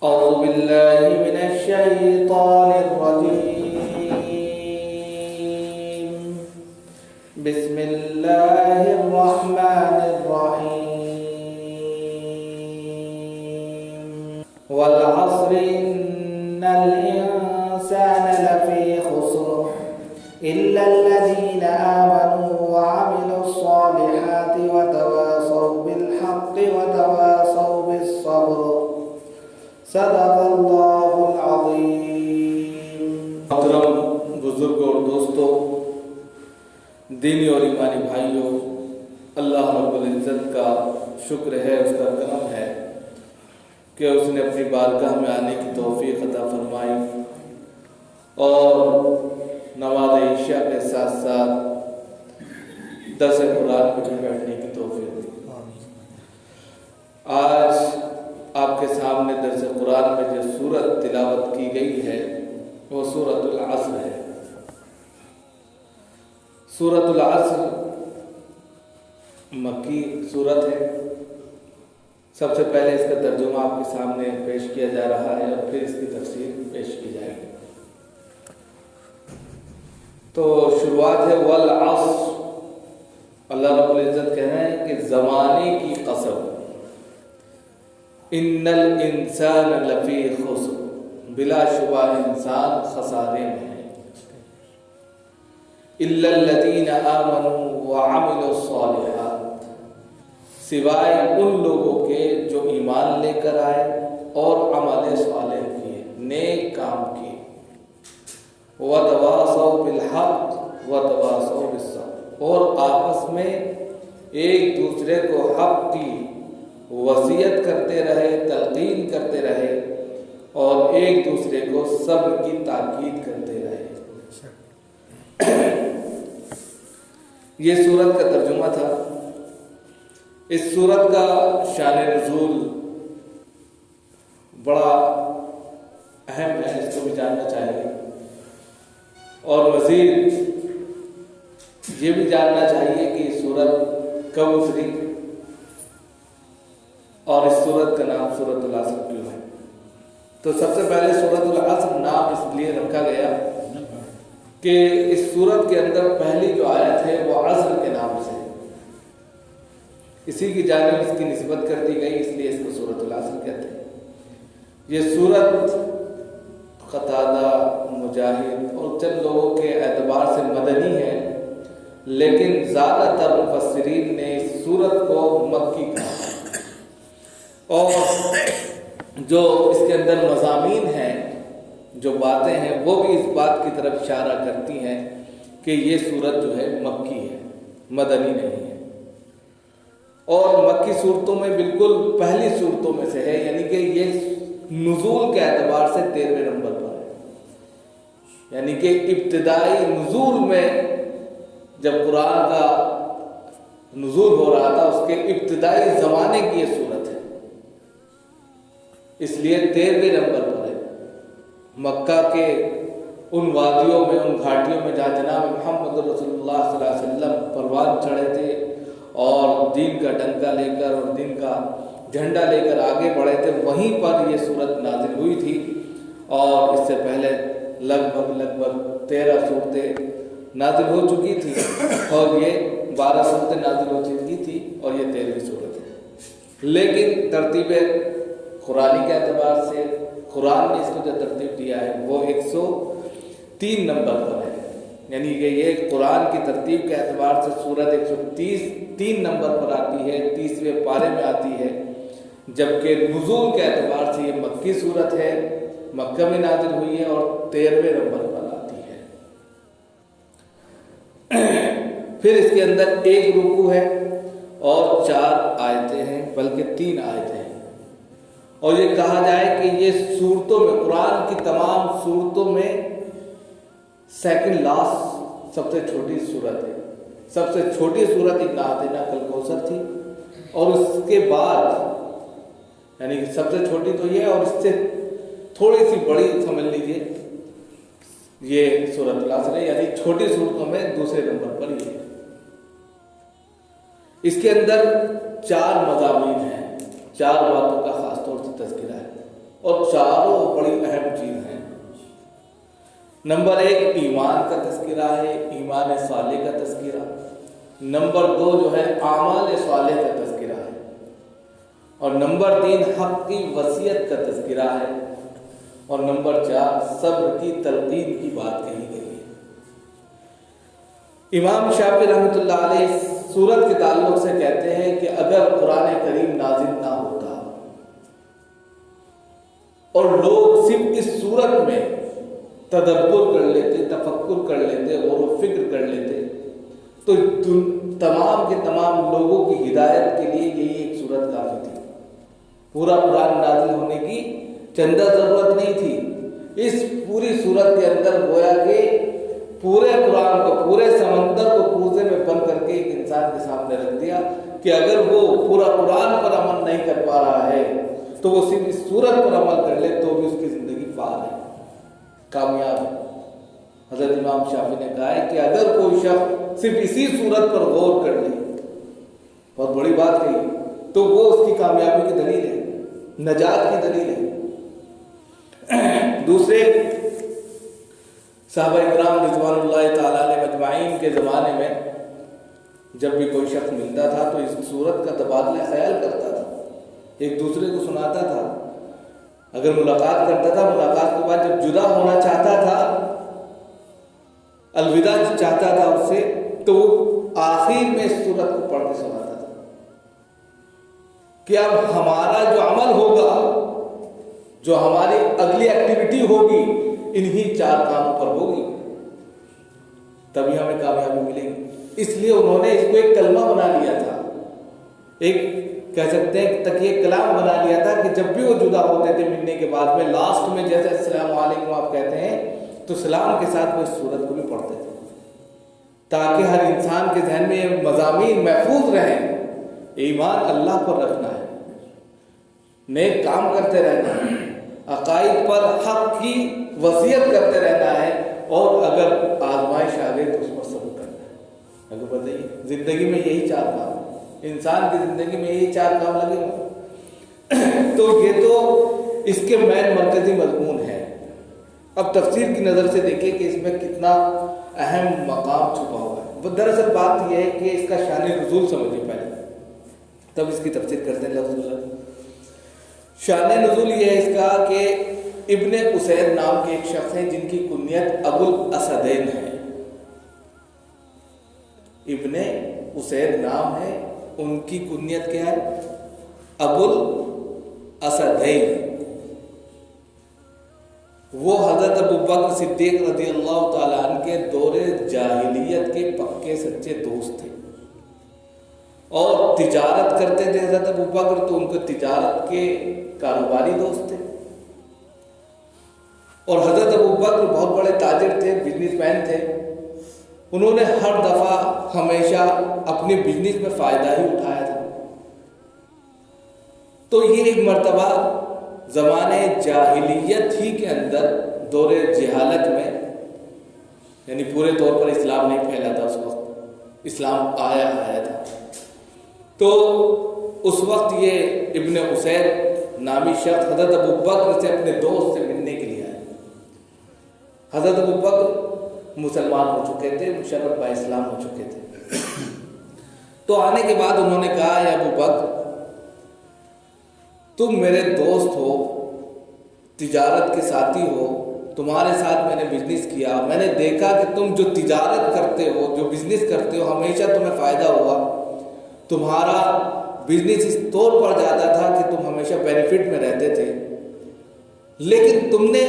أعوذ بالله من الشيطان الرجيم. بسم الله الرحمن الرحيم. والعصر إن الإنسان لفي خسر إلا الذين آمنوا وعملوا الصالحات وتواصوا بالحق وتواصوا بالصبر. صدق اللہ العظیم. محترم بزرگوں اور دوستوں، دینی اور ایمانی بھائیوں، اللہ رب العزت کا شکر ہے، اس کا کرم ہے کہ اس نے اپنی بارگاہ میں آنے کی توفیق عطا فرمائی اور نماز عشاء کے ساتھ ساتھ درس قرآن میں بھی بیٹھنے کی توفیق دی. آج آپ کے سامنے درس قرآن میں جو سورت تلاوت کی گئی ہے وہ سورۃ العصر ہے. سورۃ العصر مکی سورت ہے. سب سے پہلے اس کا ترجمہ آپ کے سامنے پیش کیا جا رہا ہے اور پھر اس کی تفسیر پیش کی جائے گی. تو شروعات ہے والعصر. اللہ رب العزت کہہ رہے ہیں کہ زمانے کی قسم، ان الانسان لفی خسر، بلا شبہ انسان خسارے میں ہے. الا الذین آمنوا وعملوا الصالحات، سوائے ان لوگوں کے جو ایمان لے کر آئے اور عمل صالح کیے، نیک کام کیے. وتواصوا بالحق وتواصوا بالصبر، اور آپس میں ایک دوسرے کو حق کی وصیت کرتے رہے، تلقین کرتے رہے اور ایک دوسرے کو صبر کی تاکید کرتے رہے. یہ سورت کا ترجمہ تھا. اس سورت کا شان نزول بڑا اہم ہے، اس کو بھی جاننا چاہیے. اور مزید یہ بھی جاننا چاہیے کہ یہ سورت کب اتری اور اس سورت کا نام سورۃ العصر کیوں ہے. تو سب سے پہلے سورۃ العصر نام اس لیے رکھا گیا کہ اس سورت کے اندر پہلی جو آیت ہے وہ عصر کے نام سے، اسی کی جانب اس کی نسبت کر دی گئی، اس لیے اس کو سورۃ العصر کہتے ہیں. یہ سورت قتادہ، مجاہد اور چند لوگوں کے اعتبار سے مدنی ہے، لیکن زیادہ تر مفسرین نے اس سورت کو مکی کہا. اور جو اس کے اندر مضامین ہیں، جو باتیں ہیں، وہ بھی اس بات کی طرف اشارہ کرتی ہیں کہ یہ سورت جو ہے مکی ہے، مدنی نہیں ہے. اور مکی صورتوں میں بالکل پہلی صورتوں میں سے ہے، یعنی کہ یہ نزول کے اعتبار سے 13ویں نمبر پر ہے. یعنی کہ ابتدائی نزول میں جب قرآن کا نزول ہو رہا تھا، اس کے ابتدائی زمانے کی یہ صورت ہے، اس لیے 13ویں نمبر پر ہے. مکہ کے ان وادیوں میں، ان گھاٹیوں میں جہاں جناب محمد رسول اللہ صلی اللہ علیہ وسلم پروان چڑھے تھے اور دین کا ڈنکا لے کر اور دین کا جھنڈا لے کر آگے بڑھے تھے، وہیں پر یہ صورت نازل ہوئی تھی. اور اس سے پہلے لگ بھگ 13 صورتیں نازل ہو چکی تھی اور یہ 12 صورتیں نازل ہو چکی تھی اور یہ 13ویں صورت ہے. لیکن ترتیب قرآنی کے اعتبار سے قرآن نے اس کو جو ترتیب دیا ہے وہ 103 نمبر پر ہے. یعنی کہ یہ قرآن کی ترتیب کے اعتبار سے سورت 133 نمبر پر آتی ہے، 30ویں پارے میں آتی ہے. جبکہ نزول کے اعتبار سے یہ مکی صورت ہے، مکہ میں نازل ہوئی ہے اور 13ویں نمبر پر آتی ہے. پھر اس کے اندر ایک رکوع ہے اور 4 آیتیں ہیں، بلکہ 3 آیتیں ہیں. اور یہ کہا جائے کہ یہ سورتوں میں، قرآن کی تمام سورتوں میں سیکنڈ لاسٹ سب سے چھوٹی سورت ہے. سب سے چھوٹی سورت اِنَّا أَعْطَيْنَاكَ الْكَوْثَر تھی، اور اس کے بعد یعنی کہ سب سے چھوٹی تو یہ ہے، اور اس سے تھوڑی سی بڑی سمجھ لیجئے یہ سورۃ العصر ہے. یعنی چھوٹی سورتوں میں دوسرے نمبر پر یہ ہے. اس کے اندر 4 مضامین ہیں، 4 باتوں کا خاص طور سے تذکرہ ہے. اور چاروں بڑی اہم چیز ہیں۔ نمبر 1 ایمان کا تذکرہ ہے، ایمان صالح کا تذکرہ۔ نمبر 2 جو ہے اعمال صالح کا تذکرہ ہے، اور نمبر 3 حق کی وصیت کا تذکرہ ہے، اور نمبر 4 صبر کی تلقین کی بات کہی گئی ہے۔ امام شافعی رحمۃ اللہ علیہ اس سورت کے تعلق سے کہتے ہیں کہ اگر قرآن کریم نازل نہ ہوتا اور لوگ صرف اس سورت میں تدبر کر لیتے، تفکر کر لیتے، غور و فکر کر لیتے، تو تمام کے تمام لوگوں کی ہدایت کے لیے یہی ایک سورت کافی تھی۔ پورا قرآن نازل ہونے کی چندہ ضرورت نہیں تھی۔ اس پوری سورت کے اندر گویا کہ پورے قرآن کو، پورے سمندر کو کوزے میں بند کر کے ایک انسان کے سامنے رکھ دیا کہ اگر وہ پورا قرآن پر عمل نہیں کر پا رہا ہے تو وہ صرف اس سورت پر عمل کر لے تو بھی اس کی زندگی پار ہے، کامیاب ہے۔ حضرت امام شافعی نے کہا ہے کہ اگر کوئی شخص صرف اسی سورت پر غور کر لے، بہت بڑی بات کہی، تو وہ اس کی کامیابی کی دلیل ہے، نجات کی دلیل ہے۔ دوسرے صحابہ کرام رضوان اللہ تعالیٰ علیہ مجمعین کے زمانے میں جب بھی کوئی شخص ملتا تھا تو اس صورت کا تبادلہ خیال کرتا تھا، ایک دوسرے کو سناتا تھا۔ اگر ملاقات کرتا تھا، ملاقات کے بعد جب جدا ہونا چاہتا تھا، الوداع چاہتا تھا اس سے، تو آخر میں اس صورت کو پڑھ کے سناتا تھا کہ اب ہمارا جو عمل ہوگا، جو ہماری اگلی ایکٹیویٹی ہوگی، انہی 4 کاموں پر ہوگی، تبھی ہمیں کامیابی ملے گی۔ اس لیے انہوں نے اس کو ایک کلمہ بنا لیا تھا، ایک کہہ سکتے ہیں تکیہ کلام بنا لیا تھا کہ جب بھی وہ جدا ہوتے تھے ملنے کے بعد میں، لاسٹ میں جیسے السلام علیکم آپ کہتے ہیں تو سلام کے ساتھ وہ اس سورت کو بھی پڑھتے تھے، تاکہ ہر انسان کے ذہن میں یہ مضامین محفوظ رہیں۔ ایمان اللہ پر رکھنا ہے، نیک کام کرتے رہنا ہے، عقائد پر حق کی وصیت کرتے رہنا ہے، اور اگر آزمائش آ گئی تو اس پر صبر کرنا ہے۔ اگر بتائیے زندگی میں یہی 4 کام، انسان کی زندگی میں یہی 4 کام لگے ہوئے، تو یہ تو اس کے مین مرکزی مضمون ہے۔ اب تفسیر کی نظر سے دیکھیں کہ اس میں کتنا اہم مقام چھپا ہوا ہے۔ دراصل بات یہ ہے کہ اس کا شان نزول سمجھیں پہلے، تب اس کی تفسیر کرتے ہیں۔ لفظ شان نزول یہ ہے اس کا کہ ابن اسید نام کے ایک شخص ہیں جن کی کنیت ابو الاسدین ہے۔ ابن اسید نام ہے، ان کی کنیت کیا ہے؟ ابو الاسدین۔ وہ حضرت ابوبکر صدیق رضی اللہ تعالیٰ عنہ کے دور جاہلیت کے پکے سچے دوست تھے، اور تجارت کرتے تھے حضرت ابوبکر، تو ان کو تجارت کے کاروباری دوست تھے، اور حضرت ابوبکر بہت بڑے تاجر تھے، بزنس مین تھے۔ انہوں نے ہر دفعہ ہمیشہ اپنے بزنس میں فائدہ ہی اٹھایا تھا۔ تو یہ ایک مرتبہ زمانے جاہلیت ہی کے اندر، دور جہالت میں، یعنی پورے طور پر اسلام نہیں پھیلا تھا اس وقت، اسلام آیا تھا، تو اس وقت یہ ابن اسید نامی شخص حضرت ابوبکر سے اپنے دوست سے ملنے کے لیے آئے۔ حضرت ابوبکر مسلمان ہو چکے تھے، مشرف با اسلام ہو چکے تھے۔ تو آنے کے بعد انہوں نے کہا، یا ابوبکر تم میرے دوست ہو، تجارت کے ساتھی ہو، تمہارے ساتھ میں نے بزنس کیا، میں نے دیکھا کہ تم جو تجارت کرتے ہو، جو بزنس کرتے ہو، ہمیشہ تمہیں فائدہ ہوا، تمہارا بزنس اس طور پر جاتا تھا کہ تم ہمیشہ بینیفٹ میں رہتے تھے، لیکن تم نے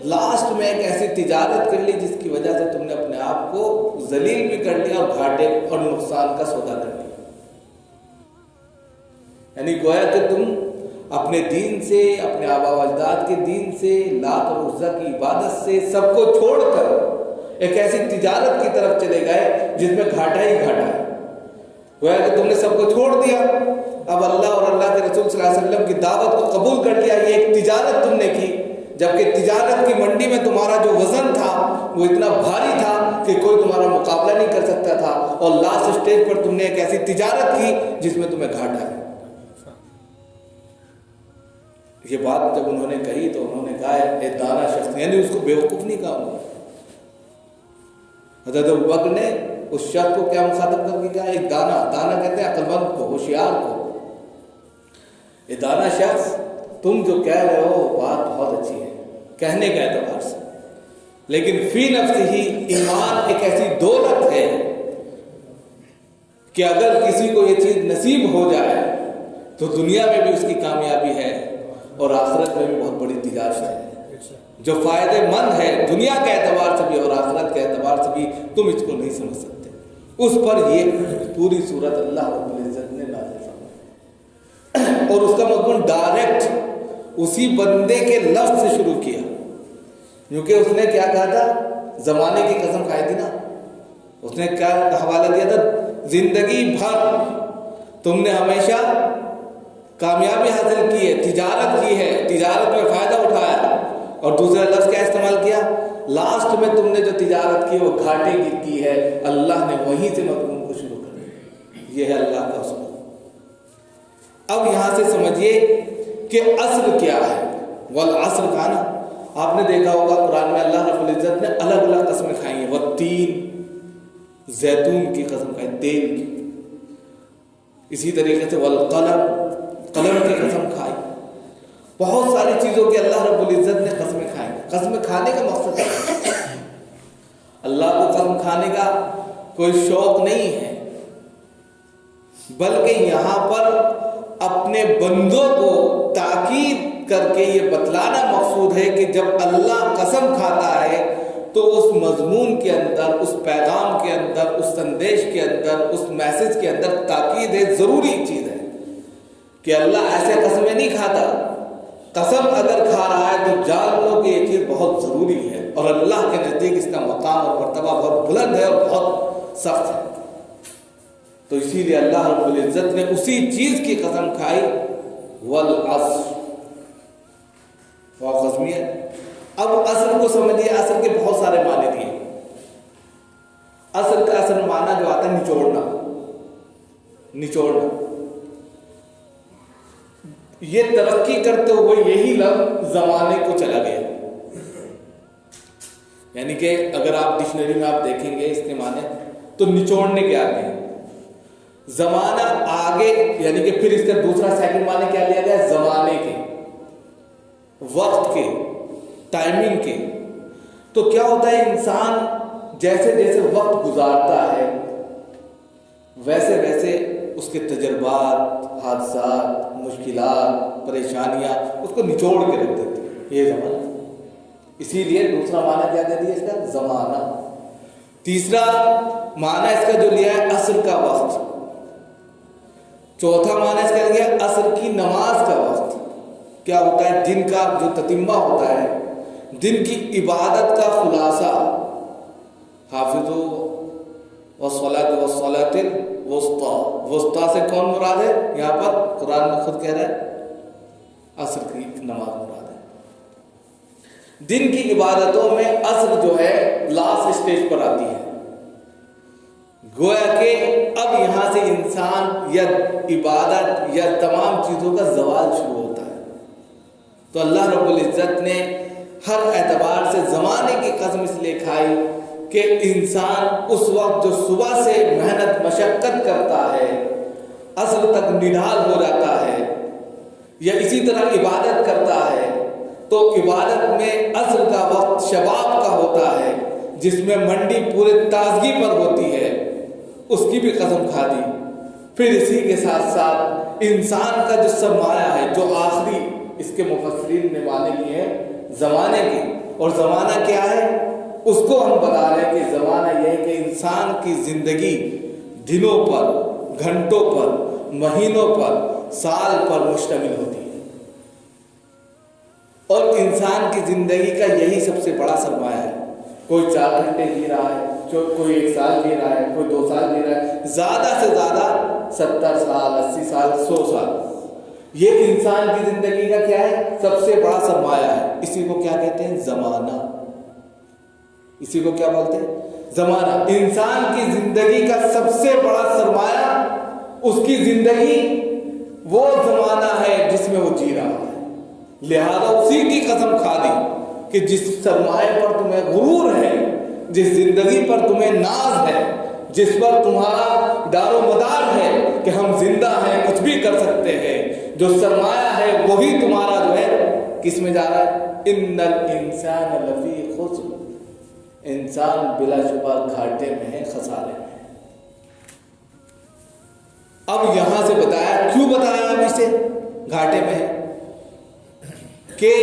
لاسٹ میں ایک ایسی تجارت کر لی جس کی وجہ سے تم نے اپنے آپ کو ذلیل بھی کر لیا اور گھاٹے اور نقصان کا سودا کر لیا۔ یعنی گویا کہ تم اپنے دین سے، اپنے آبا و اجداد کے دین سے، لات اور عزا کی عبادت سے، سب کو چھوڑ کر ایک ایسی تجارت کی طرف چلے گئے جس میں گھاٹا ہی گھاٹا ہے۔ گویا کہ تم نے سب کو چھوڑ دیا، اب اللہ اور اللہ کے رسول صلی اللہ علیہ وسلم کی دعوت کو قبول کر لیا، یہ ایک تجارت تم نے کی، جبکہ تجارت کی منڈی میں تمہارا جو وزن تھا وہ اتنا بھاری تھا کہ کوئی تمہارا مقابلہ نہیں کر سکتا تھا، اور لاسٹ سٹیج پر تم نے ایک ایسی تجارت کی جس میں تمہیں گھاٹا ہے۔ یہ بات جب انہوں نے کہی تو انہوں نے کہا اے دانا شخص، یعنی اس کو بیوقوف نہیں کہا انہوں نے۔ حضرت ابوبکر نے اس شخص کو کیا مخاطب کر کے کہا؟ ایک دانا، دانا کہتے ہیں عقل مند کو، ہوشیار کو۔ یہ دانا شخص، تم جو کہہ رہے ہو بات بہت اچھی ہے کہنے کے اعتبار سے، لیکن فی نفس ہی ایمان ایک ایسی دولت ہے کہ اگر کسی کو یہ چیز نصیب ہو جائے تو دنیا میں بھی اس کی کامیابی ہے اور آخرت میں بھی بہت بڑی تجارت ہے جو فائدے مند ہے دنیا کے اعتبار سے بھی اور آخرت کے اعتبار سے بھی، تم اس کو نہیں سمجھ سکتے۔ اس پر یہ پوری صورت اللہ رب العزت نے نازل فرمائی اور اس کا مضمون ڈائریکٹ اسی بندے کے لفظ سے شروع کیا، کیونکہ اس نے کیا کہا تھا؟ زمانے کی قسم کھائی تھی نا۔ اس نے کیا حوالہ دیا تھا؟ زندگی بھر تم نے ہمیشہ کامیابی حاصل کی ہے، تجارت کی ہے، تجارت میں فائدہ اٹھایا، اور دوسرا لفظ کیا استعمال کیا؟ لاسٹ میں تم نے جو تجارت کی وہ گھاٹے کی ہے، اللہ نے وہیں سے مضمون کو شروع کر دیا۔ یہ ہے اللہ کا اصول۔ اب یہاں سے سمجھیے کہ اصل کیا ہے۔ والعصر کا نا آپ نے دیکھا ہوگا قرآن میں اللہ رب العزت نے الگ الگ قسمیں کھائی ہیں۔ والتین، زیتون کی قسم کھائی، تیل کی۔ اسی طریقے سے والقلم، قلم کی قسم کھائی۔ بہت ساری چیزوں کی اللہ رب العزت نے قسمیں کھائی۔ قسمیں کھانے کا مقصد ہے اللہ کو قسم کھانے کا کوئی شوق نہیں ہے، بلکہ یہاں پر اپنے بندوں کو تاکید کر کے یہ بتلانا مقصود ہے کہ جب اللہ قسم کھاتا ہے تو اس مضمون کے اندر، اس پیغام کے اندر، اس سندیش کے اندر، اس میسج کے اندر تاکید ہے، ضروری چیز ہے کہ اللہ ایسے قسمیں نہیں کھاتا۔ قسم اگر کھا رہا ہے تو جان لو کہ یہ چیز بہت ضروری ہے اور اللہ کے نزدیک اس کا مقام اور مرتبہ بہت بلند ہے اور بہت سخت ہے۔ تو اسی لیے اللہ رب العزت نے اسی چیز کی قسم کھائی، والعصر، وہ قسمی ہے۔ اب عصر کو سمجھیے، عصر کے بہت سارے معنی دیے۔ عصر کا اصل معنی جو آتا ہے نچوڑنا، نچوڑنا۔ یہ ترقی کرتے ہوئے یہی لفظ زمانے کو چلا گیا، یعنی کہ اگر آپ ڈکشنری میں آپ دیکھیں گے اس کے معنی تو نچوڑنے کے آتے ہیں۔ زمانہ آگے، یعنی کہ پھر اس کا دوسرا سیکنڈ معنی کیا لیا گیا؟ زمانے کے، وقت کے، ٹائمنگ کے۔ تو کیا ہوتا ہے انسان جیسے جیسے وقت گزارتا ہے ویسے ویسے اس کے تجربات، حادثات، مشکلات، پریشانیاں اس کو نچوڑ کے رکھ دیتی ہیں، یہ زمانہ۔ اسی لیے دوسرا معنی کیا دے دیا اس کا؟ زمانہ۔ تیسرا معنی اس کا جو لیا ہے عصر کا وقت۔ چوتھا معنی اس کا لیا عصر کی نماز کا وقت۔ کیا ہوتا ہے؟ دن کا جو تتمہ ہوتا ہے، دن کی عبادت کا خلاصہ۔ حافظو والصلاۃ والصلاۃ الوسطیٰ، وسطیٰ سے کون مراد ہے؟ یہاں پر قرآن میں خود کہہ رہا ہے عصر کی نماز مراد ہے۔ دن کی عبادتوں میں عصر جو ہے لاسٹ اسٹیج پر آتی ہے، گویا کہ اب یہاں سے انسان یا عبادت یا تمام چیزوں کا زوال شروع ہوتا ہے۔ تو اللہ رب العزت نے ہر اعتبار سے زمانے کی قسم اس لیے کھائی کہ انسان اس وقت جو صبح سے محنت مشقت کرتا ہے، عصر تک نڈھال ہو جاتا ہے، یا اسی طرح عبادت کرتا ہے، تو عبادت میں عصر کا وقت شباب کا ہوتا ہے جس میں منڈی پورے تازگی پر ہوتی ہے، اس کی بھی قسم کھا دی۔ پھر اسی کے ساتھ ساتھ انسان کا جو سرمایہ ہے، جو آخری اس کے مفسرین نے معنی لیے ہیں زمانے کے، اور زمانہ کیا ہے اس کو ہم بتا رہے ہیں کہ زمانہ یہ ہے کہ انسان کی زندگی دنوں پر، گھنٹوں پر، مہینوں پر، سال پر مشتمل ہوتی ہے، اور انسان کی زندگی کا یہی سب سے بڑا سرمایہ ہے۔ کوئی 4 گھنٹے جی رہا ہے، کوئی 1 سال جی رہا ہے، کوئی 2 سال جی رہا ہے، زیادہ سے زیادہ 70 سال، 80 سال، 100 سال۔ یہ انسان کی زندگی کا کیا ہے؟ سب سے بڑا سرمایہ ہے۔ اسی کو کیا کہتے ہیں؟ زمانہ۔ اسی کو کیا بولتے ہیں؟ زمانہ۔ انسان کی زندگی کا سب سے بڑا سرمایہ اس کی زندگی وہ زمانہ ہے جس میں وہ جی رہا ہے۔ لہذا اسی کی قسم کھا دی کہ جس سرمایہ پر تمہیں غرور ہے، جس زندگی پر تمہیں ناز ہے، جس پر تمہارا دار و مدار ہے کہ ہم زندہ ہیں، کچھ بھی کر سکتے ہیں، جو سرمایہ ہے وہی تمہارا جو ہے کس میں جا رہا ہے؟ ان الانسان لفی خسر، انسان بلا شبہ گھاٹے میں ہے، خسارے میں ہے۔ اب یہاں سے بتایا، کیوں بتایا اب اسے گھاٹے میں ہے؟ کہ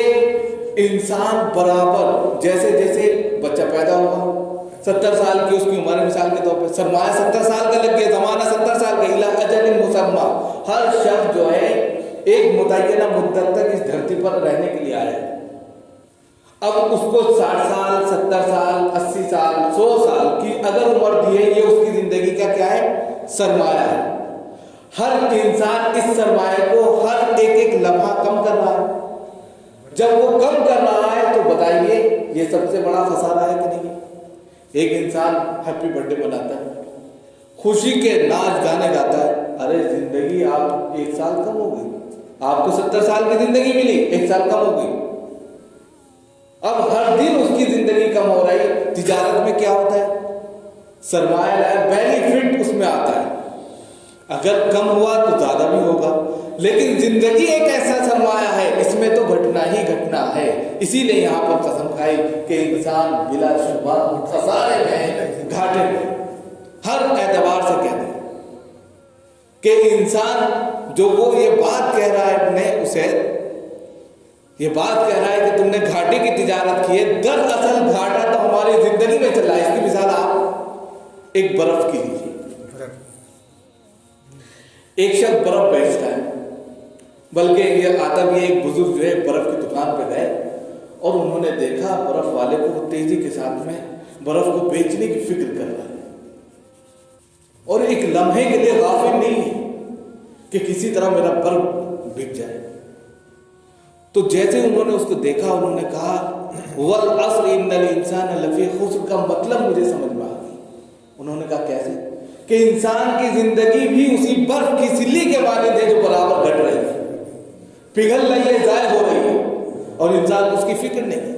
انسان برابر جیسے جیسے بچہ پیدا ہوا، 70 سال کی اس کی عمر ہے، مثال کے طور پہ سرمایہ 70 سال کا لگ گیا، زمانہ 70 سال کا، الی اجل مسمى، ہر شخص جو ہے ایک متعینہ مدت تک اس دھرتی پر رہنے کے لیے آیا ہے۔ اب اس کو 60 سال 70 سال 80 سال 100 سال کی اگر عمر دی ہے، یہ اس کی زندگی کا کیا ہے؟ سرمایہ ہے۔ ہر انسان اس سرمایہ کو ہر ایک لمحہ کم کر رہا ہے۔ جب وہ کم کر رہا ہے تو بتائیے یہ سب سے بڑا خسارہ ہے کہ نہیں؟ ایک انسان ہیپی برتھ ڈے مناتا ہے، خوشی کے ناچ گانے گاتا ہے، ارے زندگی آپ 1 سال کم ہو گئی، آپ کو 70 سال کی زندگی ملی، 1 سال کم ہو گئی۔ اب ہر دن اس کی زندگی کم ہو رہی۔ تجارت میں کیا ہوتا ہے؟ سرمایہ بینیفٹ اس میں آتا ہے، اگر کم ہوا تو زیادہ بھی ہوگا، لیکن زندگی ایک ایسا سرمایہ ہے، اس میں تو گھٹنا ہی گھٹنا ہے۔ اسی لیے یہاں پر قسم کھائی کہ انسان بلا شبہ خسارے میں ہے، گھاٹے میں، ہر اعتبار سے کہتے ہیں کہ انسان جو وہ یہ بات کہہ رہا ہے اپنے اسے، یہ بات کہہ رہا ہے کہ تم نے گھاٹے کی تجارت کی ہے، دراصل گھاٹا تو ہماری زندگی میں چلا ہے۔ اس کی مثال آپ ایک برف کی لیجیے، ایک شخص برف بیچتا ہے، بلکہ یہ آتا بھی ایک بزرگ جو ہے برف کی دکان پہ گئے اور انہوں نے دیکھا برف والے کو تیزی کے ساتھ میں برف کو بیچنے کی فکر کر رہا ہے اور ایک لمحے کے لیے غافل نہیں ہے کہ کسی طرح میرا برف بک جائے۔ تو جیسے انہوں نے اس کو دیکھا، انہوں نے کہا والعصر ان الانسان لفی خسر کا مطلب مجھے سمجھ میں آ گئی۔ انہوں نے کہا کیسے؟ کہ انسان کی زندگی بھی اسی برف کی سلی کے مانند ہے جو برابر گھٹ رہی ہے، پگھل رہی ہے، ضائع ہو رہی ہے، اور انسان کو اس کی فکر نہیں ہے۔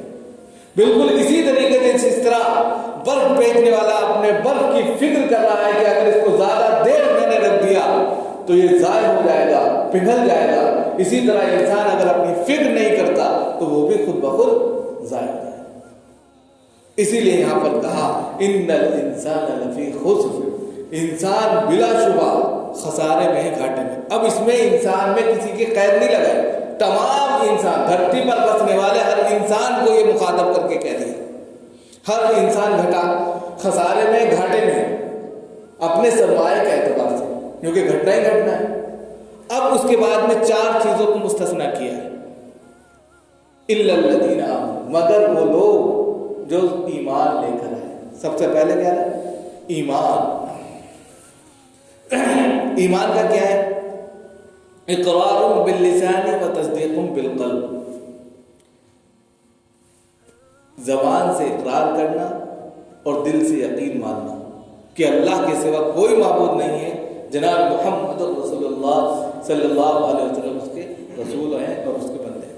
بالکل اسی طریقے سے جس طرح برف بیچنے والا اپنے برف کی فکر کر رہا ہے کہ اگر اس کو زیادہ دیر میں نے رکھ دیا تو یہ ضائع ہو جائے گا، پگھل جائے گا، اسی طرح انسان اگر اپنی فکر نہیں کرتا تو وہ بھی خود بخود ضائع ہو جائے گا۔ اسی لیے یہاں پر کہا ان الانسان لفی خسر، انسان بلا شبہ خسارے میں ہے، گھاٹے میں۔ اب اس میں انسان میں کسی کی قید نہیں لگائی، تمام انسان دھرتی پر بسنے والے ہر انسان کو یہ مخاطب کر کے کہہ دیا، ہر انسان خسارے میں، گھاٹے میں اپنے سرمایہ کے اعتبار سے، کیونکہ گھٹنا ہی گھٹنا ہے۔ اب اس کے بعد میں 4 چیزوں کو مستثنیٰ کیا ہے، الا الذین آمنوا، مگر وہ لوگ جو ایمان لے کر آئے۔ سب سے پہلے کیا ہے؟ ایمان۔ ایمان کا کیا ہے؟ اقرار باللسان و تصدیق بالقلب، زبان سے اقرار کرنا اور دل سے یقین ماننا کہ اللہ کے سوا کوئی معبود نہیں ہے، جناب محمد رسول اللہ صلی اللہ علیہ وسلم اس کے رسول ہیں اور اس کے بندے ہیں۔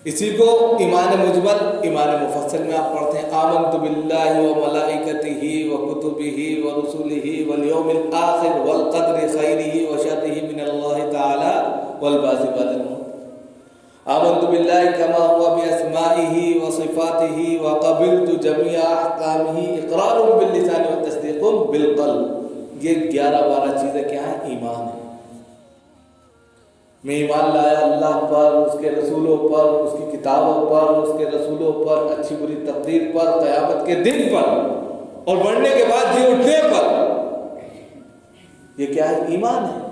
اسی کو ایمان مجمل، ایمان مفصل میں آپ پڑھتے ہیں آمنت باللہ و ملائکتہ و کتبہ و رسلہ والیوم الآخر والقدر خیرہ و شرہ من اللہ تعالی والبعث بعد الموت۔ آمنت باللہ کما هو باسمائہ و صفاتہ و قبلت جمیع احکامہ، اقرار باللسان و تصدیق بالقلب۔ یہ 11-12 چیزیں کیا ہیں؟ ایمان ہے۔ میں ایمان لایا اللہ پر، اس کے رسولوں پر، اس کی کتابوں پر، اس کے رسولوں پر، اچھی بری تقدیر پر، قیامت کے دن پر، اور مرنے کے بعد جی اٹھنے پر۔ یہ کیا ہے؟ ایمان ہے۔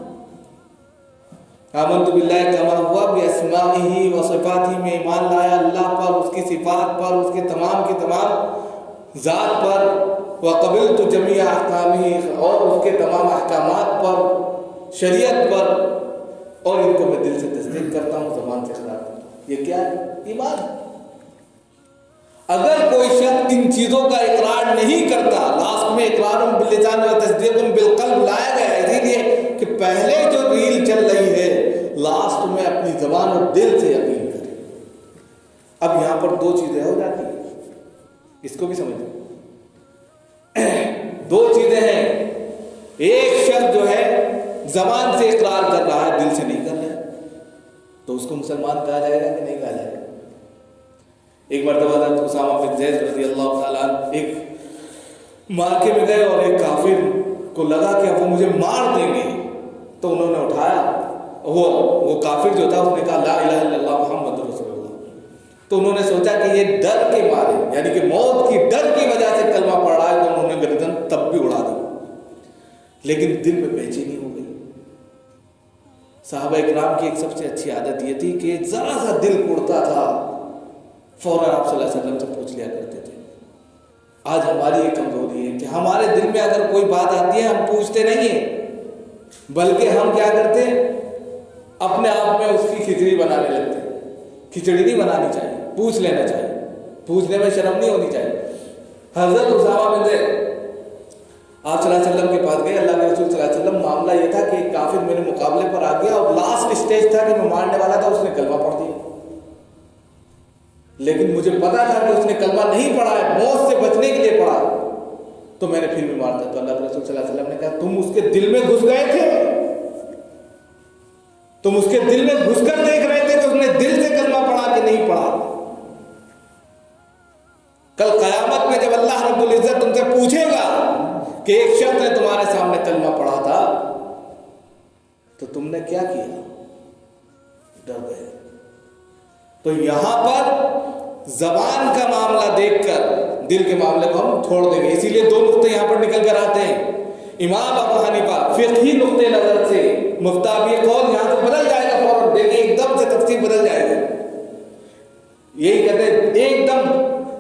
آمنت باللہ کما ہوا باسمائہ و صفاتہ، میں ایمان لایا اللہ پر، اس کی صفات پر، اس کے تمام کی تمام ذات پر، وقبلت جمیع احکامہ، اور اس کے تمام احکامات پر، شریعت پر، اور ان کو میں دل سے تصدیق کرتا ہوں، زبان سے اقرار کرتا ہوں۔ یہ کیا ہے؟ ایمان ہے۔ اگر کوئی شخص ان چیزوں کا اقرار نہیں کرتا، لاسٹ میں اقرار باللسان و تصدیق بالقلب لایا گیا ہے، اسی لیے کہ پہلے جو ریل چل رہی ہے لاسٹ میں اپنی زبان اور دل سے یقین اب یہاں پر دو چیزیں ہو جاتی ہیں، اس کو بھی سمجھیں۔ دو چیزیں ہیں، ایک شخص جو ہے زبان سے اقرار کر رہا ہے، دل سے نہیں کر رہا ہے، تو اس کو مسلمان کہا جائے گا کہ نہیں کہا جائے گا؟ ایک مرتبہ حضرت اسامہ بن زید رضی اللہ تعالیٰ عنہ ایک مارکے میں گئے اور ایک کافر کو لگا کہ اب وہ مجھے مار دیں گے، تو انہوں نے اٹھایا، وہ کافر جو تھا اس نے کہا لا الہ الا اللہ محمد رسول اللہ، تو انہوں نے سوچا کہ یہ ڈر کے مارے، یعنی کہ موت کی ڈر کی وجہ سے کلمہ پڑھ رہا ہے، تو انہوں نے گردن تب بھی اڑا دی، لیکن دل میں بے چینی ہو گئی۔ صحابہ اکرام کی ایک سب سے اچھی عادت یہ تھی کہ ذرا سا دل اڑتا تھا فوراً آپ صلی اللہ علیہ وسلم سے پوچھ لیا کرتے تھے۔ آج ہماری یہ کمزوری ہے کہ ہمارے دل میں اگر کوئی بات آتی ہے ہم پوچھتے نہیں ہیں، بلکہ ہم کیا کرتے ہیں، اپنے آپ میں اس کی کھچڑی بنانے لگتے ہیں۔ کھچڑی نہیں بنانی چاہیے، پوچھ لینا چاہیے، پوچھنے میں شرم نہیں ہونی چاہیے۔ حضرت اسامہ بن زید آپ صلی اللہ علیہ وسلم کے پاس گئے، اللہ کے رسول صلی اللہ علیہ وسلم، معاملہ یہ تھا کہ ایک کافر میرے مقابلے پر آ گیا اور لاسٹ اسٹیج تھا کہ میں مارنے والا تھا، اس نے کلمہ پڑھ دیا، لیکن مجھے پتا تھا کہ اس نے کلمہ نہیں پڑھا ہے، موت سے بچنے کے لیے پڑھا، تو میں نے پھر بھی مار دیا۔ تو اللہ کے رسول صلی اللہ علیہ وسلم نے کہا تم اس کے دل میں گھس گئے تھے، تم اس کے دل میں گھس کر دیکھ رہے تھے کہ اس نے دل سے کلمہ پڑھا کہ نہیں پڑھا۔ کل قیامت میں جب اللہ رب العزت تم سے پوچھے گا کہ ایک شخص نے تمہارے سامنے کلمہ پڑھا تھا تو تم نے کیا کیا؟ ڈر گئے۔ تو یہاں پر زبان کا معاملہ دیکھ کر دل کے معاملے کو ہم چھوڑ دیں گے، اسی لیے دو نقطے یہاں پر نکل کر آتے ہیں۔ امام ابو حنیفہ فقہی نقطے نظر سے مفتابی قول یہاں سے بدل جائے گا، فوراً دیکھیں ایک دم سے تفسیر بدل جائے گا۔ یہی کہتے ہیں ایک دم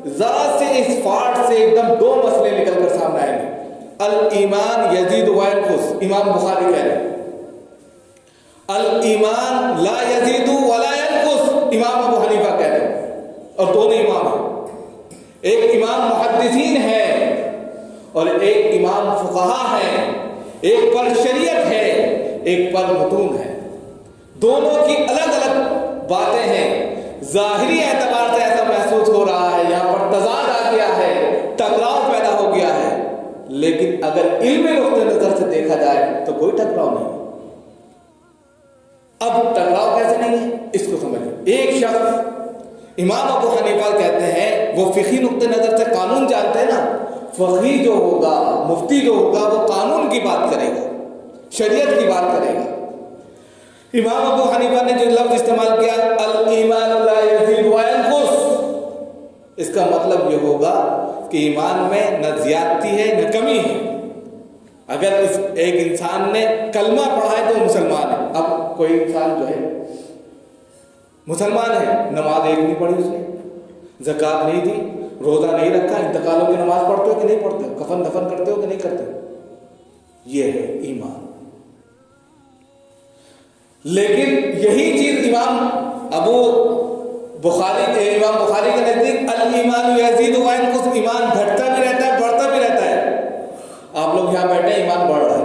ذرا سے اس فارٹ سے ایک دم دو مسئلے نکل کر سامنے آئیں گے۔ الایمان یزید و ینقص، امام بخاری کہہ رہے ہیں، الایمان لا یزید ولا ینقص، امام ابو حنیفہ کہہ رہے ہیں، اور دونوں امام ہیں، ایک امام محدثین ہے اور ایک امام فقہا ہے، ایک پر شریعت ہے ایک پر متون ہے، دونوں کی الگ الگ باتیں ہیں۔ ظاہری اعتبار سے ایسا محسوس ہو رہا ہے یہاں پر تضاد آ گیا ہے، ٹکراؤ پیدا ہو گیا ہے، لیکن اگر علم نقطہ نظر سے دیکھا جائے تو کوئی ٹکراؤ نہیں۔ اب ٹکراؤ کیسے نہیں ہے اس کو سمجھیں۔ ایک شخص امام ابو حنیفہ کہتے ہیں وہ فقہی نقطہ نظر سے قانون جانتے ہیں نا، فقیہ جو ہوگا، مفتی جو ہوگا وہ قانون کی بات کرے گا، شریعت کی بات کرے گا۔ امام ابو حنیفہ نے جو لفظ استعمال کیا الایمان لا یزید و ینقص، اس کا مطلب یہ ہوگا کہ ایمان میں نہ زیادتی ہے نہ کمی ہے۔ اگر ایک انسان نے کلمہ پڑھا ہے تو مسلمان ہے۔ اب کوئی انسان جو ہے مسلمان ہے، نماز ایک نہیں پڑھی اس نے، زکوٰۃ نہیں دی، روزہ نہیں رکھا، انتقالوں کی نماز پڑھتے ہو کہ نہیں پڑھتے ہو، کفن دفن کرتے ہو کہ نہیں کرتے ہو، یہ ہے ایمان۔ لیکن یہی چیز امام بخاری کے نزدیک الایمان یزید و ینقص، ایمان گھٹتا بھی رہتا ہے بڑھتا بھی رہتا ہے۔ آپ لوگ یہاں بیٹھے ہیں ایمان بڑھ رہا ہے،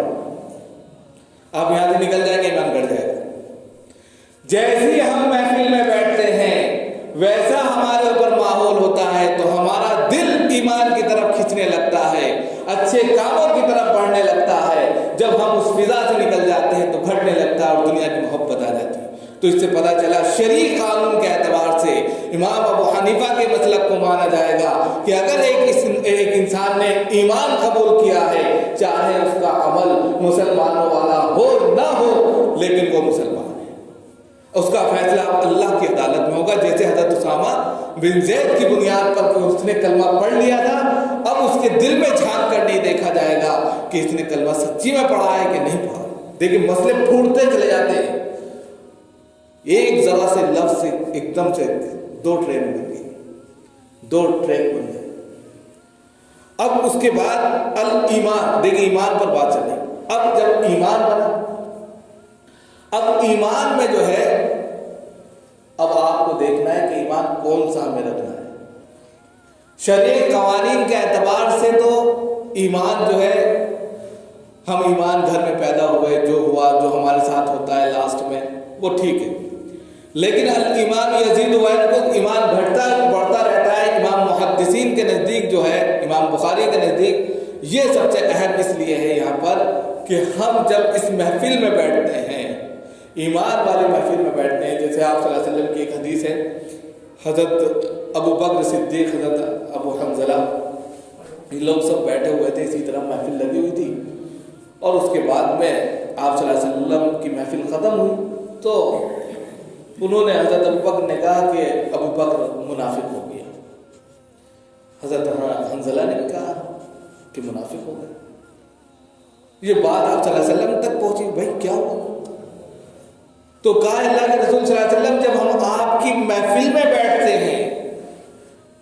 آپ یہاں سے نکل جائیں گے ایمان گھٹ جائے گا۔ جیسے ہم محفل میں بیٹھتے ہیں ویسا ہمارے اوپر ماحول ہوتا ہے تو ہمارا دل ایمان کی طرف کھنچنے لگتا ہے، اچھے کاموں کی طرف بڑھنے لگتا ہے۔ جب ہم اس فضا سے نکل جاتے ہیں تو گھٹنے لگتا ہے اور دنیا کی محبت آ جاتی ہے۔ تو اس سے پتہ چلا شرعی قانون کے اعتبار سے امام ابو حنیفہ کے مسلک کو مانا جائے گا کہ اگر ایک انسان نے ایمان قبول کیا ہے، چاہے اس کا عمل مسلمانوں والا ہو نہ ہو، لیکن وہ مسلمان ہے، اس کا فیصلہ اللہ کی عدالت میں ہوگا۔ جیسے حضرت اسامہ بن زید کی بنیاد پر کہ اس نے کلمہ پڑھ لیا تھا، اب اس کے دل میں جھانک کر نہیں دیکھا جائے گا کہ اس نے کلمہ سچی میں پڑھا ہے کہ نہیں پڑھا۔ دیکھیں مسئلے پھوٹتے چلے جاتے ہیں، ایک ذرا سے لفظ سے ایک دم سے دو ٹرین بن گئی، دو ٹریک بن گئے۔ اب اس کے بعد الایمان، دیکھیں ایمان پر بات چل رہی۔ اب جب ایمان بنا، اب ایمان میں جو ہے اب آپ کو دیکھنا ہے کہ ایمان کون سا ہمیں رکھنا ہے۔ شرعی قوانین کے اعتبار سے تو ایمان جو ہے، ہم ایمان گھر میں پیدا ہوئے، جو ہوا جو ہمارے ساتھ ہوتا ہے لاسٹ میں وہ ٹھیک ہے، لیکن ایمان یزید و ینقص، ایمان گھٹتا بڑھتا رہتا ہے۔ امام محدثین کے نزدیک جو ہے، امام بخاری کے نزدیک یہ سب سے اہم اس لیے ہے یہاں پر کہ ہم جب اس محفل میں بیٹھتے ہیں، ایمان والے محفل میں بیٹھتے ہیں، جیسے آپ صلی اللہ علیہ وسلم کی ایک حدیث ہے، حضرت ابو بکر صدیق، حضرت ابو حنظلہ، یہ لوگ سب بیٹھے ہوئے تھے، اسی طرح محفل لگی ہوئی تھی، اور اس کے بعد میں آپ صلی اللہ علیہ وسلم کی محفل ختم ہوئی تو انہوں نے، حضرت ابو بکر نے کہا کہ ابو بکر منافق ہو گیا، حضرت حنظلہ نے بھی کہا کہ منافق ہو گیا۔ یہ بات آپ صلی اللہ علیہ وسلم تک پہنچی، بھائی کیا ہوا؟ تو کہا اللہ کے رسول صلی اللہ علیہ وسلم جب ہم آپ کی محفل میں بیٹھتے ہیں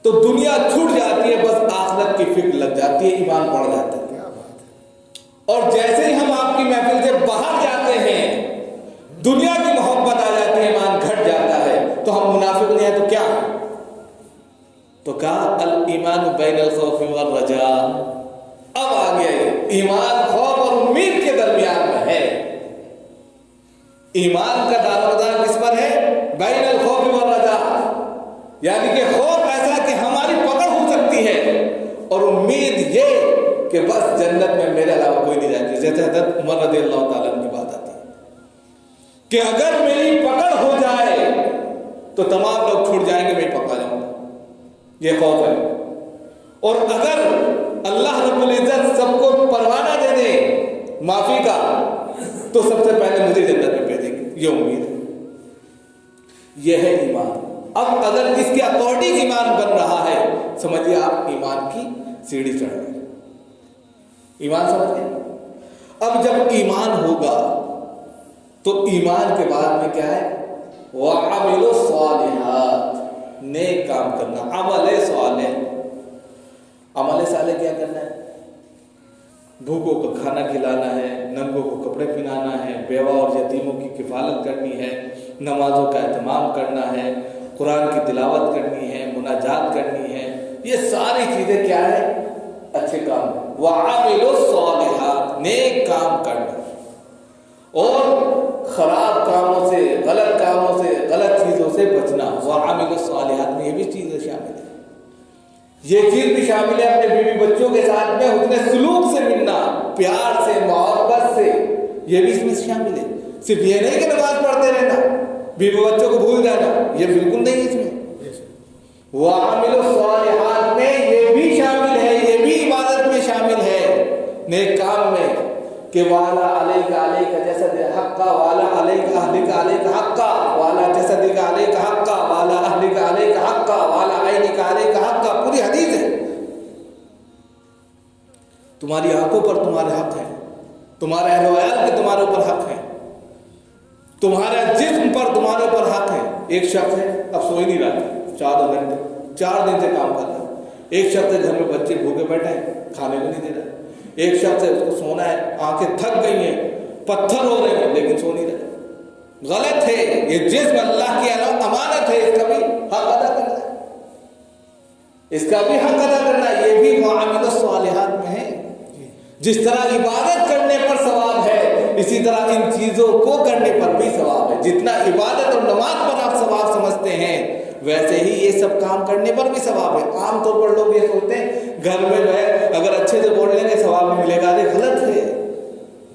تو دنیا چھوٹ جاتی ہے، بس آخرت کی فکر لگ جاتی ہے، ایمان بڑھ جاتا ہے۔ اور جیسے ہی ہم آپ کی محفل سے باہر جاتے ہیں دنیا کی محبت آ جاتی ہے، ایمان گھٹ جاتا ہے، تو ہم منافق نہیں ہیں تو کیا؟ تو کہا الایمان بین الخوف والرجاء۔ اب آ گیا ایمان خوف اور امید کے درمیان میں ہے۔ ایمان کا دارومدار کس پر ہے؟ بین الخوف والرجاء، یعنی کہ خوف ایسا کہ ہماری پکڑ ہو سکتی ہے، اور امید یہ کہ بس جنت میں میرے علاوہ کوئی نہیں جائے گا۔ جیسے حضرت عمر رضی اللہ تعالیٰ عنہ کی بات آتی ہے کہ اگر میری پکڑ ہو جائے تو تمام لوگ چھوٹ جائیں گے، میں پکڑا جاؤں گا، یہ خوف ہے۔ اور اگر اللہ رب العزت سب کو پروانہ دے دے معافی کا تو سب سے پہلے مجھے جنت میں بھیجیں گے، یہ امید ہے، یہ ہے ایمان۔ اب اگر اس کے اکارڈنگ ایمان بن رہا ہے، سمجھیے آپ ایمان کی سیڑھی چڑھ گئے، ایمان سمجھ گئے۔ اب جب ایمان ہوگا تو ایمان کے بعد میں کیا ہے؟ وَعَمِلُوا الصَّالِحَاتِ، نیک کام کرنا، عمل صالح۔ عمل صالح کیا کرنا ہے؟ بھوکوں کو کھانا کھلانا ہے، ننگوں کو کپڑے پہنانا ہے، بیوہ اور یتیموں کی کفالت کرنی ہے، نمازوں کا اہتمام کرنا ہے، قرآن کی تلاوت کرنی ہے، مناجات کرنی ہے، یہ ساری چیزیں کیا ہے؟ اچھے کام ہیں۔ وَعَمِلُوا الصَّالِحَاتِ، نیک کام کرنا، اور خراب کاموں سے، غلط کاموں سے، غلط چیزوں سے بچنا۔ وَعَمِلُوا الصَّالِحَاتِ میں یہ بھی چیزیں شامل ہیں، یہ چیز بھی شامل ہے اپنے بیوی بچوں کے ساتھ میں حسن سلوک سے ملنا، پیار سے، محبت سے، یہ بھی اس میں شامل ہے۔ صرف یہ نہیں کہ نماز پڑھتے رہنا، بیوی بچوں کو بھول جانا، یہ بالکل نہیں اس میں۔ وَعَمِلُوا الصَّالِحَاتِ میں یہ بھی شامل ہے، یہ بھی عبادت میں شامل ہے، نیک کام میں، کہ والا علیک علیک جسد حقا، والا علیک اہلک علیک حقا، والا جسدک علیک حقا، والا اہلک علیک حقا، والا عینک علیک حقا، پوری حدیث ہے۔ تمہاری آنکھوں پر تمہارے حق ہیں، تمہارے اہل و عیال کے تمہارے اوپر حق ہیں، تمہارے جسم پر تمہارے اوپر حق ہے۔ ایک شخص ہے اب سو ہی نہیں رہا، 4 گھنٹے 4 دن سے کام کر رہا ہے۔ ایک شخص ہے گھر میں بچے بھوکے بیٹھے ہیں، کھانے کو نہیں دے رہا۔ ایک شخص ہے اس کو سونا ہے، آنکھیں تھک گئی ہیں، پتھر ہو رہے ہیں، لیکن سو نہیں رہے۔ غلط ہے، یہ جسم اللہ کی امانت ہے، اس کا بھی حق ادا کرنا ہے، اس کا بھی حق ادا کرنا ہے۔ یہ بھی وَعَمِلُوا الصَّالِحَاتِ میں ہے۔ جس طرح عبادت کرنے پر ثواب ہے، اسی طرح ان چیزوں کو کرنے پر بھی ثواب ہے۔ جتنا عبادت اور نماز پر آپ ثواب سمجھتے ہیں، ویسے ہی یہ سب کام کرنے پر بھی ثواب ہے۔ عام طور پر لوگ یہ سوچتے ہیں گھر میں جو ہے اگر اچھے سے بول لیں گے ثواب نہیں ملے گا، یہ غلط ہے۔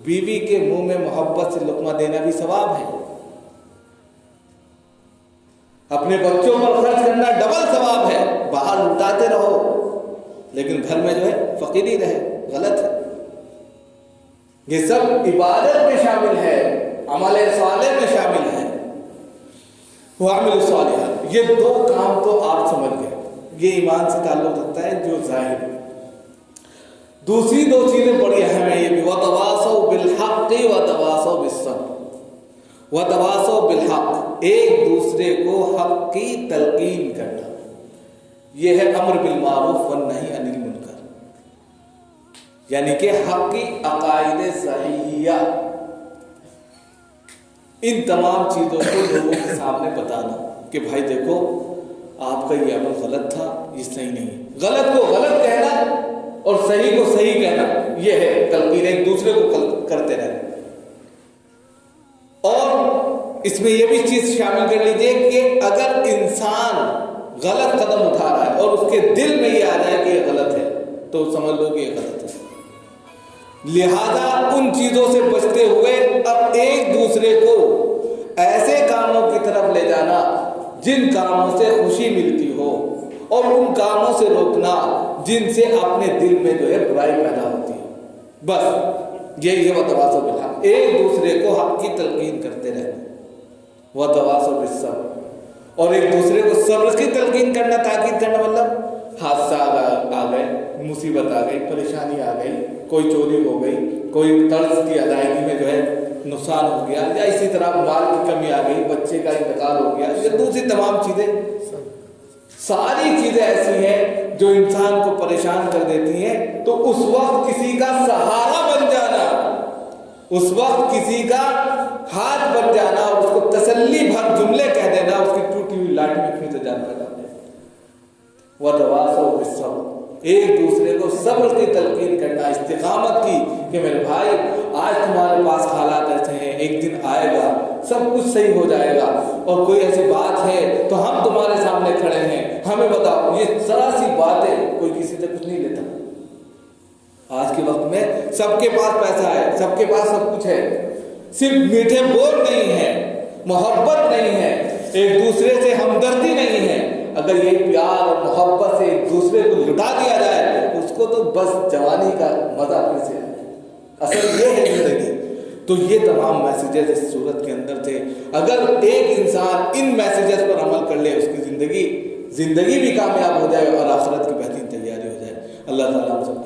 بیوی کے منہ میں محبت سے لقمہ دینا بھی ثواب ہے، اپنے بچوں پر خرچ کرنا ڈبل ثواب ہے۔ باہر لٹاتے رہو لیکن گھر میں جو ہے فقیری رہے، غلط ہے۔ یہ سب عبادت میں شامل ہے، عمل صالح میں شامل ہے۔ وَعَمِلُوا الصَّالِحَاتِ، یہ 2 کام تو آپ سمجھ گئے، یہ ایمان سے تعلق رکھتا ہے جو ظاہر ہے۔ دوسری 2 چیزیں بڑی اہم ہیں، یہ بھی وَتَوَاصَوْا بِالْحَقِّ وَتَوَاصَوْا بِالصَّبْرِ۔ وَتَوَاصَوْا بِالْحَقِّ، ایک دوسرے کو حق کی تلقین کرنا، یہ ہے امر بالمعروف والنہی عن المنکر، یعنی کہ حق کی عقائد صحیحہ، ان تمام چیزوں کو لوگوں کے سامنے بتانا کہ بھائی دیکھو آپ کا یہ عمل غلط تھا، یہ صحیح نہیں۔ غلط کو غلط کہنا اور صحیح کو صحیح کہنا، یہ ہے تلقین، ایک دوسرے کو کرتے رہنا۔ اور اس میں یہ بھی چیز شامل کر لیجئے کہ اگر انسان غلط قدم اٹھا رہا ہے اور اس کے دل میں یہ آ جائے کہ یہ غلط ہے تو سمجھ لو کہ یہ غلط ہے. لہذا ان چیزوں سے بچتے ہوئے اب ایک دوسرے کو ایسے کاموں کی طرف لے جانا جن کاموں سے خوشی ملتی ہو اور ان کاموں سے روکنا جن سے اپنے دل میں جو ہے برائی پیدا ہوتی ہے. بس یہی ہے وتواصوا بالحق، ایک دوسرے کو حق کی تلقین کرتے رہنا. وتواصوا بالصبر، اور ایک دوسرے کو صبر کی تلقین کرنا، تاکید کرنا. مطلب حادثہ آ گئے، مصیبت آ گئی، پریشانی آ گئی، کوئی چوری ہو گئی، کوئی قرض کی ادائیگی میں جو ہے نقصان ہو گیا، یا اسی طرح مال کی کمی آ گئی، بچے کا انتقال ہو گیا، یا دوسری تمام چیزیں، ساری چیزیں ایسی ہیں جو انسان کو پریشان کر دیتی ہیں. تو اس وقت کسی کا سہارا بن جانا، اس وقت کسی کا ہاتھ بن جانا اور اس کو تسلی بھر جملے کہہ دینا، اس کی ٹوٹی ہوئی لاٹھی میں پھر سے جان لگا دینا. وتواصوا بالصبر، ایک دوسرے کو صبر کی تلقین کرنا، استقامت کی کہ میرے بھائی آج تمہارے پاس حالات ایسے ہیں، ایک دن آئے گا سب کچھ صحیح ہو جائے گا، اور کوئی ایسی بات ہے تو ہم تمہارے سامنے کھڑے ہیں، ہمیں بتاؤ. یہ ذرا سی باتیں کوئی کسی سے کچھ نہیں لیتا. آج کے وقت میں سب کے پاس پیسہ ہے، سب کے پاس سب کچھ ہے، صرف میٹھے بول نہیں ہے، محبت نہیں ہے، ایک دوسرے سے ہمدردی نہیں ہے. اگر یہ پیار اور محبت سے ایک دوسرے کو لٹا دیا جائے اس کو تو بس جوانی کا مزہ پھر سے ہے. اصل یہ ہے زندگی. تو یہ تمام میسیجز اس صورت کے اندر تھے. اگر ایک انسان ان میسیجز پر عمل کر لے اس کی زندگی بھی کامیاب ہو جائے اور آخرت کی بہترین تیاری ہو جائے. اللہ تعالیٰ ہم سب